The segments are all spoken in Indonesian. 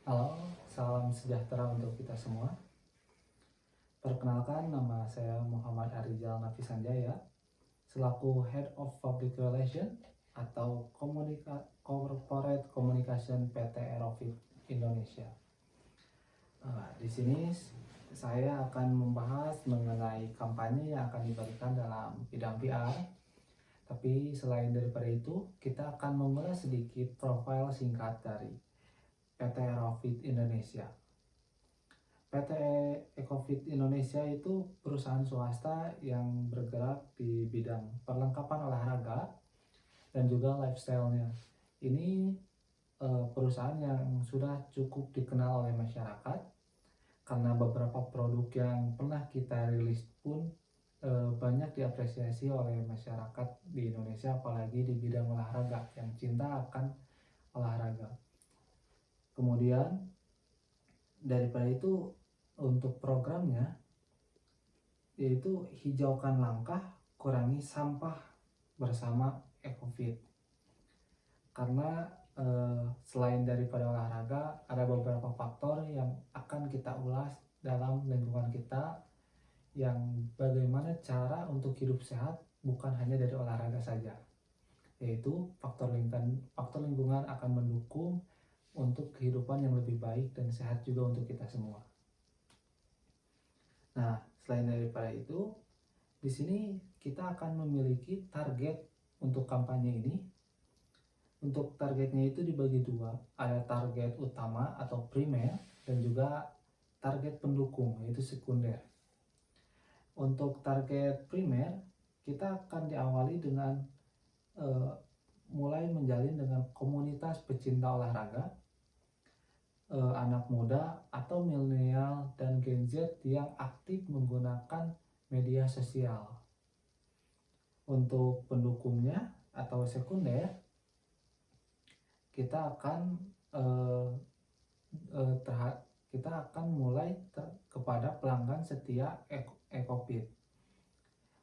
Halo, salam sejahtera untuk kita semua. Perkenalkan, nama saya Muhammad Arizal Nafisanjaya, selaku Head of Public Relations atau Corporate Communication PT Aerofit Indonesia. Di sini saya akan membahas mengenai kampanye yang akan diberikan dalam bidang PR. Tapi selain daripada itu, kita akan mengulas sedikit profil singkat dari PT Aerofit Indonesia. PT Ecofit Indonesia itu perusahaan swasta yang bergerak di bidang perlengkapan olahraga dan juga lifestyle-nya. Ini perusahaan yang sudah cukup dikenal oleh masyarakat karena beberapa produk yang pernah kita rilis pun banyak diapresiasi oleh masyarakat di Indonesia, apalagi di bidang olahraga yang cinta akan olahraga. Kemudian daripada itu, untuk programnya yaitu hijaukan langkah, kurangi sampah bersama Ecofit. Karena selain daripada olahraga, ada beberapa faktor yang akan kita ulas dalam lingkungan kita, yang bagaimana cara untuk hidup sehat bukan hanya dari olahraga saja, yaitu faktor lingkungan akan mendukung untuk kehidupan yang lebih baik dan sehat juga untuk kita semua. Nah, selain daripada itu, di sini kita akan memiliki target untuk kampanye ini. Untuk targetnya itu dibagi dua, ada target utama atau primer dan juga target pendukung yaitu sekunder. Untuk target primer, kita akan diawali dengan mulai menjalin dengan komunitas pecinta olahraga, anak muda atau milenial dan Gen Z yang aktif menggunakan media sosial. Untuk pendukungnya atau sekunder, kita akan mulai kepada pelanggan setia Ecofit.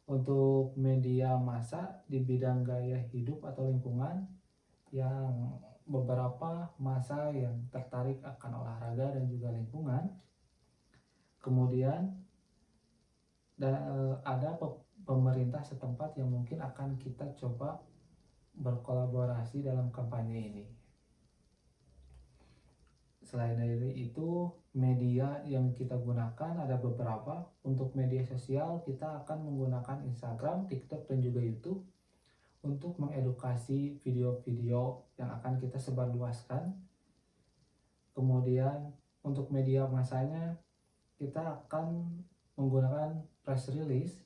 Untuk media massa di bidang gaya hidup atau lingkungan, yang beberapa massa yang tertarik akan olahraga dan juga lingkungan. Kemudian ada pemerintah setempat yang mungkin akan kita coba berkolaborasi dalam kampanye ini. Selain dari itu, media yang kita gunakan ada beberapa. Untuk media sosial, kita akan menggunakan Instagram, TikTok, dan juga YouTube untuk mengedukasi video-video yang akan kita sebarluaskan. Kemudian untuk media massanya, kita akan menggunakan press release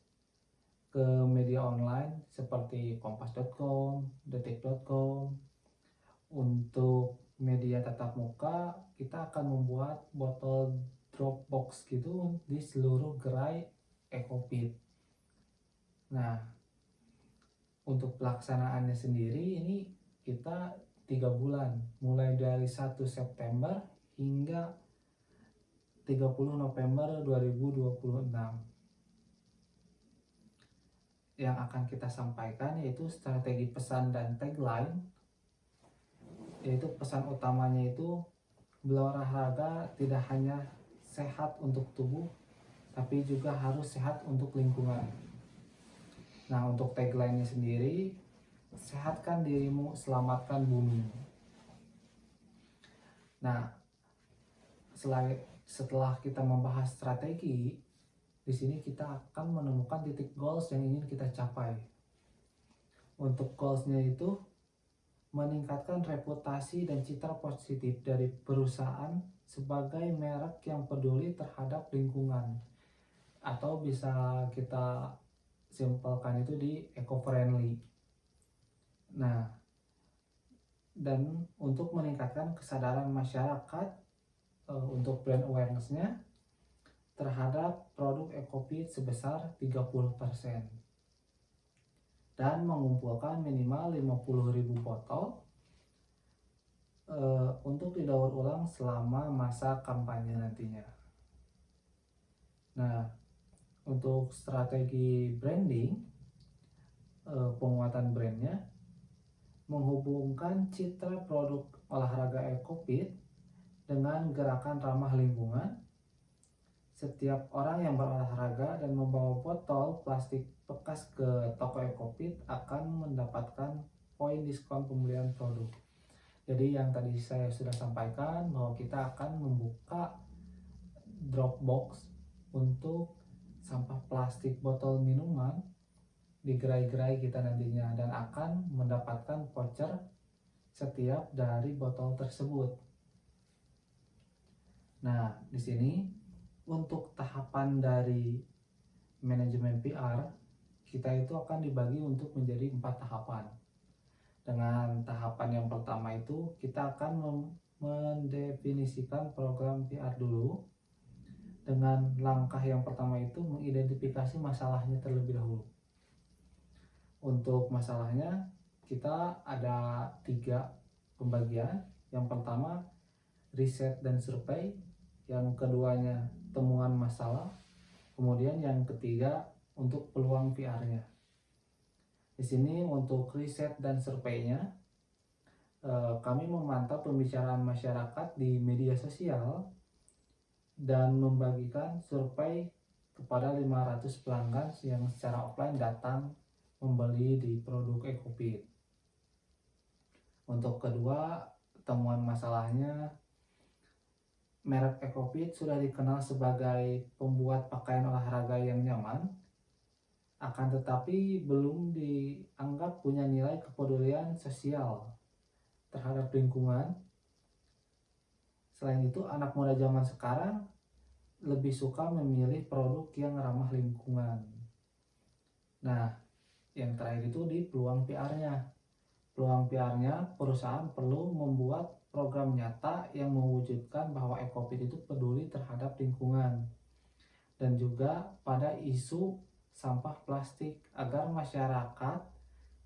ke media online seperti kompas.com, detik.com. Untuk media tatap muka, kita akan membuat botol drop box gitu di seluruh gerai Ecofit. Nah, untuk pelaksanaannya sendiri ini kita 3 bulan, mulai dari 1 September hingga 30 November 2026. Yang akan kita sampaikan yaitu strategi pesan dan tagline. Yaitu pesan utamanya itu, berolahraga tidak hanya sehat untuk tubuh, tapi juga harus sehat untuk lingkungan. Nah, untuk tagline-nya sendiri, sehatkan dirimu, selamatkan bumi. Nah, setelah kita membahas strategi, di sini kita akan menemukan titik goals yang ingin kita capai. Untuk goals-nya itu meningkatkan reputasi dan citra positif dari perusahaan sebagai merek yang peduli terhadap lingkungan, atau bisa kita simpelkan itu di eco-friendly. Nah, dan untuk meningkatkan kesadaran masyarakat untuk brand awareness-nya terhadap produk Ecofit sebesar 30%. Dan mengumpulkan minimal 50.000 botol untuk didaur ulang selama masa kampanye nantinya. Nah, untuk strategi branding, penguatan brandnya menghubungkan citra produk olahraga Ecofit dengan gerakan ramah lingkungan. Setiap orang yang berolahraga dan membawa botol plastik bekas ke toko Ecopet akan mendapatkan poin diskon pembelian produk. Jadi yang tadi saya sudah sampaikan bahwa kita akan membuka drop box untuk sampah plastik botol minuman di gerai-gerai kita nantinya, dan akan mendapatkan voucher setiap dari botol tersebut. Nah, di sini untuk tahapan dari manajemen PR, kita itu akan dibagi untuk menjadi 4 tahapan. Dengan tahapan yang pertama itu kita akan mendefinisikan program PR dulu. Dengan langkah yang pertama itu mengidentifikasi masalahnya terlebih dahulu. Untuk masalahnya kita ada 3 pembagian. Yang pertama riset dan survei, yang keduanya temuan masalah, kemudian yang ketiga untuk peluang PR-nya. Di sini untuk riset dan surveinya, kami memantau pembicaraan masyarakat di media sosial dan membagikan survei kepada 500 pelanggan yang secara offline datang membeli di produk Ecopet. Untuk kedua, temuan masalahnya, merek Ecopet sudah dikenal sebagai pembuat pakaian olahraga yang nyaman, akan tetapi belum dianggap punya nilai kepedulian sosial terhadap lingkungan. Selain itu, anak muda zaman sekarang lebih suka memilih produk yang ramah lingkungan. Nah, yang terakhir itu di peluang PR-nya. Peluang PR-nya, perusahaan perlu membuat program nyata yang mewujudkan bahwa Ecopet itu peduli terhadap lingkungan dan juga pada isu sampah plastik, agar masyarakat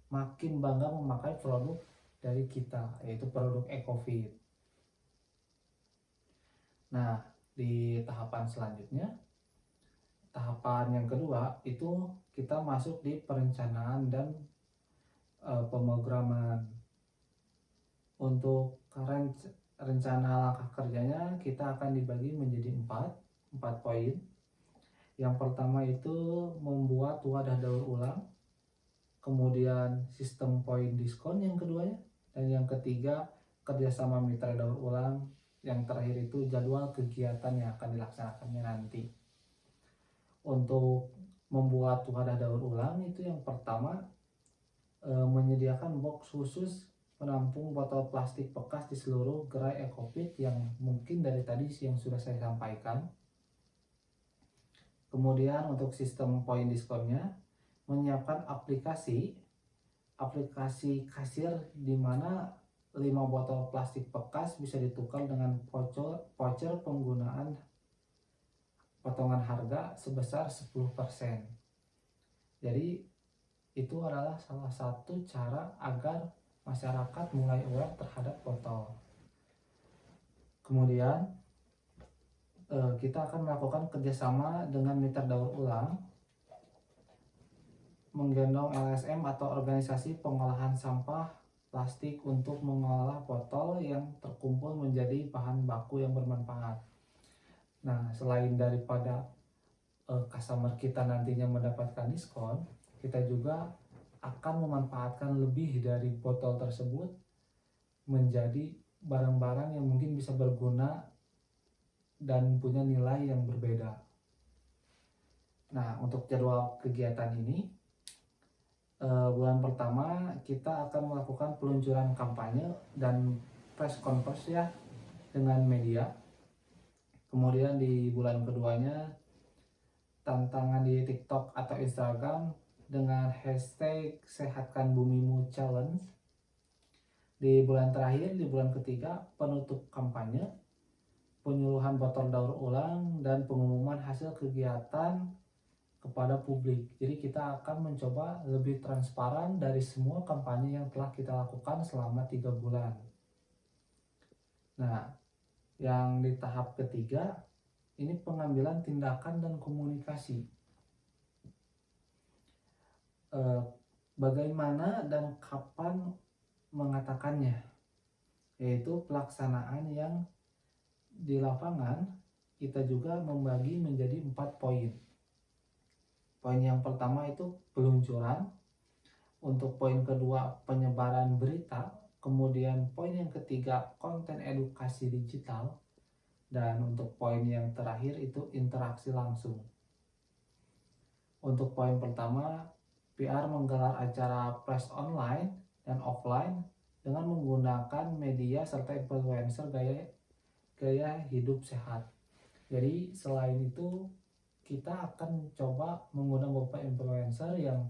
makin bangga memakai produk dari kita, yaitu produk Ecopet. Nah, di tahapan selanjutnya, tahapan yang kedua itu kita masuk di perencanaan dan pemrograman. Untuk rencana langkah kerjanya kita akan dibagi menjadi 4 poin. Yang pertama itu membuat wadah daur ulang, kemudian sistem poin diskon yang keduanya, dan yang ketiga kerjasama mitra daur ulang, yang terakhir itu jadwal kegiatan yang akan dilaksanakannya nanti. Untuk membuat wadah daur ulang itu yang pertama menyediakan box khusus menampung botol plastik bekas di seluruh gerai Ecopet yang mungkin dari tadi yang sudah saya sampaikan. Kemudian untuk sistem poin diskonnya, menyiapkan aplikasi kasir di mana 5 botol plastik bekas bisa ditukar dengan voucher penggunaan potongan harga sebesar 10%. Jadi itu adalah salah satu cara agar masyarakat mulai aware terhadap botol. Kemudian kita akan melakukan kerjasama dengan mitra daur ulang, menggendong LSM atau organisasi pengolahan sampah plastik untuk mengolah botol yang terkumpul menjadi bahan baku yang bermanfaat. Nah, selain daripada customer kita nantinya mendapatkan diskon, kita juga akan memanfaatkan lebih dari botol tersebut menjadi barang-barang yang mungkin bisa berguna dan punya nilai yang berbeda. Nah, untuk jadwal kegiatan ini, bulan pertama kita akan melakukan peluncuran kampanye dan press conference ya dengan media. Kemudian di bulan keduanya tantangan di TikTok atau Instagram dengan hashtag Sehatkan Bumimu Challenge. Di bulan terakhir, di bulan ketiga, penutup kampanye, penyuluhan botol daur ulang, dan pengumuman hasil kegiatan kepada publik. Jadi kita akan mencoba lebih transparan dari semua kampanye yang telah kita lakukan selama 3 bulan. Nah, yang di tahap ketiga ini pengambilan tindakan dan komunikasi. Bagaimana dan kapan mengatakannya, yaitu pelaksanaan yang di lapangan kita juga membagi menjadi 4 poin. Poin yang pertama itu peluncuran, untuk poin kedua penyebaran berita, kemudian poin yang ketiga konten edukasi digital, dan untuk poin yang terakhir itu interaksi langsung. Untuk poin pertama, PR menggelar acara press online dan offline dengan menggunakan media serta influencer gaya hidup sehat. Jadi selain itu kita akan coba menggunakan beberapa influencer yang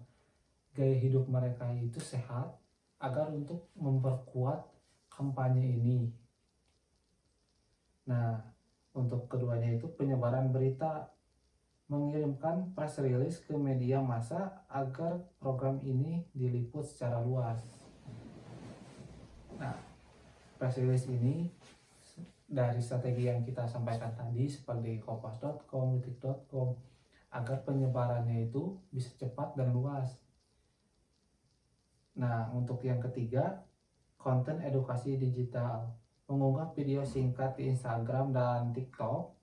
gaya hidup mereka itu sehat agar untuk memperkuat kampanye ini. Nah, untuk keduanya itu penyebaran berita, mengirimkan press release ke media massa agar program ini diliput secara luas. Nah, press release ini dari strategi yang kita sampaikan tadi seperti kompas.com, detik.com, agar penyebarannya itu bisa cepat dan luas. Nah, untuk yang ketiga, konten edukasi digital, mengunggah video singkat di Instagram dan TikTok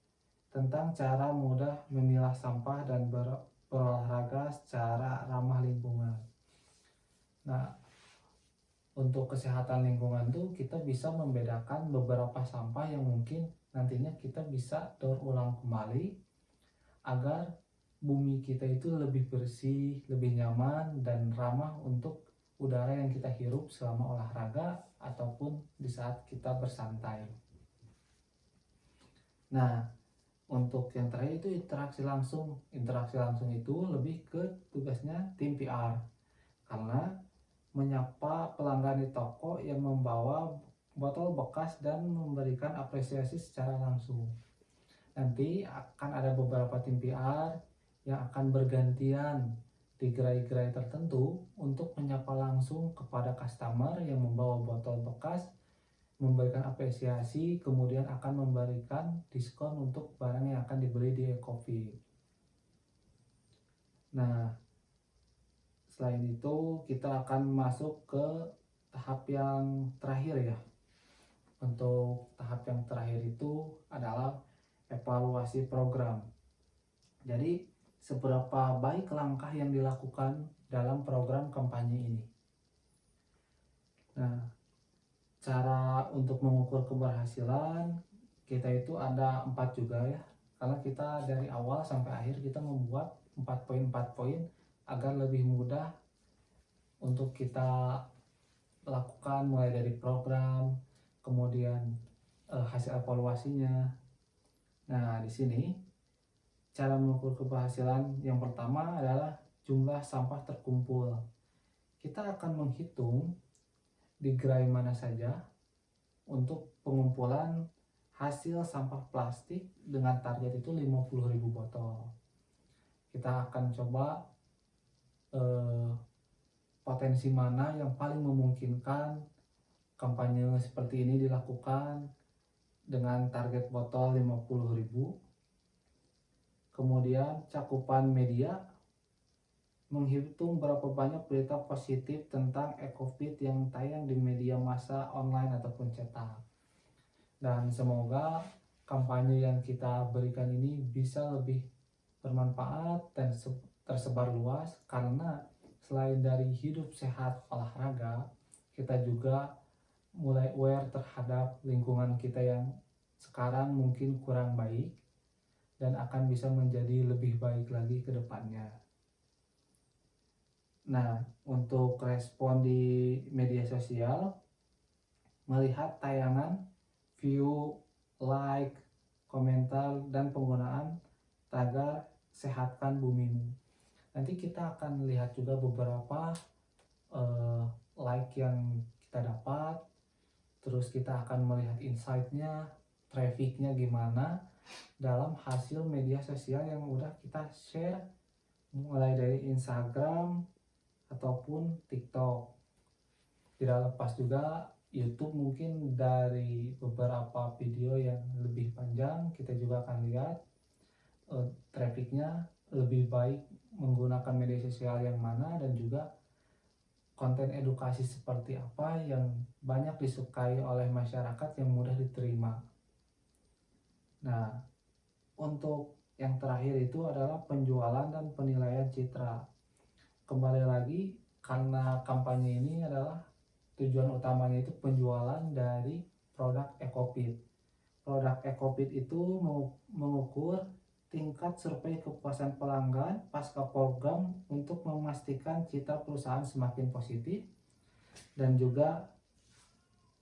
tentang cara mudah memilah sampah dan berolahraga secara ramah lingkungan. Nah, untuk kesehatan lingkungan tuh kita bisa membedakan beberapa sampah yang mungkin nantinya kita bisa daur ulang kembali agar bumi kita itu lebih bersih, lebih nyaman, dan ramah untuk udara yang kita hirup selama olahraga ataupun di saat kita bersantai. Nah, untuk yang terakhir itu interaksi langsung. Interaksi langsung itu lebih ke tugasnya tim PR, karena menyapa pelanggan di toko yang membawa botol bekas dan memberikan apresiasi secara langsung. Nanti akan ada beberapa tim PR yang akan bergantian di gerai-gerai tertentu untuk menyapa langsung kepada customer yang membawa botol bekas, memberikan apresiasi, kemudian akan memberikan diskon untuk barang yang akan dibeli di Ecofit. Nah, selain itu kita akan masuk ke tahap yang terakhir ya. Untuk tahap yang terakhir itu adalah evaluasi program. Jadi seberapa baik langkah yang dilakukan dalam program kampanye ini. Nah, cara untuk mengukur keberhasilan kita itu ada 4 juga ya, karena kita dari awal sampai akhir kita membuat 4 poin agar lebih mudah untuk kita lakukan, mulai dari program, kemudian hasil evaluasinya. Nah, di sini cara mengukur keberhasilan yang pertama adalah jumlah sampah terkumpul. Kita akan menghitung di gerai mana saja untuk pengumpulan hasil sampah plastik dengan target itu 50.000 botol. Kita akan coba potensi mana yang paling memungkinkan kampanye seperti ini dilakukan dengan target botol 50.000. Kemudian cakupan media, menghitung berapa banyak berita positif tentang Ecofit yang tayang di media massa online ataupun cetak. Dan semoga kampanye yang kita berikan ini bisa lebih bermanfaat dan tersebar luas, karena selain dari hidup sehat olahraga, kita juga mulai aware terhadap lingkungan kita yang sekarang mungkin kurang baik dan akan bisa menjadi lebih baik lagi ke depannya. Nah, untuk respon di media sosial, melihat tayangan, view, like, komentar, dan penggunaan tagar sehatkan bumimu. Nanti kita akan lihat juga beberapa like yang kita dapat, terus kita akan melihat insight-nya, traffic-nya gimana dalam hasil media sosial yang udah kita share, mulai dari Instagram ataupun TikTok. Tidak lepas juga YouTube, mungkin dari beberapa video yang lebih panjang kita juga akan lihat trafficnya lebih baik menggunakan media sosial yang mana, dan juga konten edukasi seperti apa yang banyak disukai oleh masyarakat yang mudah diterima. Nah, untuk yang terakhir itu adalah penjualan dan penilaian citra. Kembali lagi, karena kampanye ini adalah tujuan utamanya itu penjualan dari produk Ecopit. Produk Ecopit itu mengukur tingkat survei kepuasan pelanggan pasca program untuk memastikan citra perusahaan semakin positif dan juga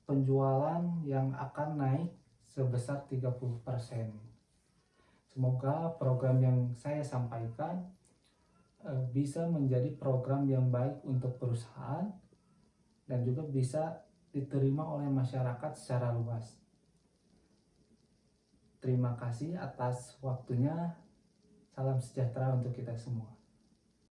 penjualan yang akan naik sebesar 30%. Semoga program yang saya sampaikan bisa menjadi program yang baik untuk perusahaan dan juga bisa diterima oleh masyarakat secara luas. Terima kasih atas waktunya. Salam sejahtera untuk kita semua.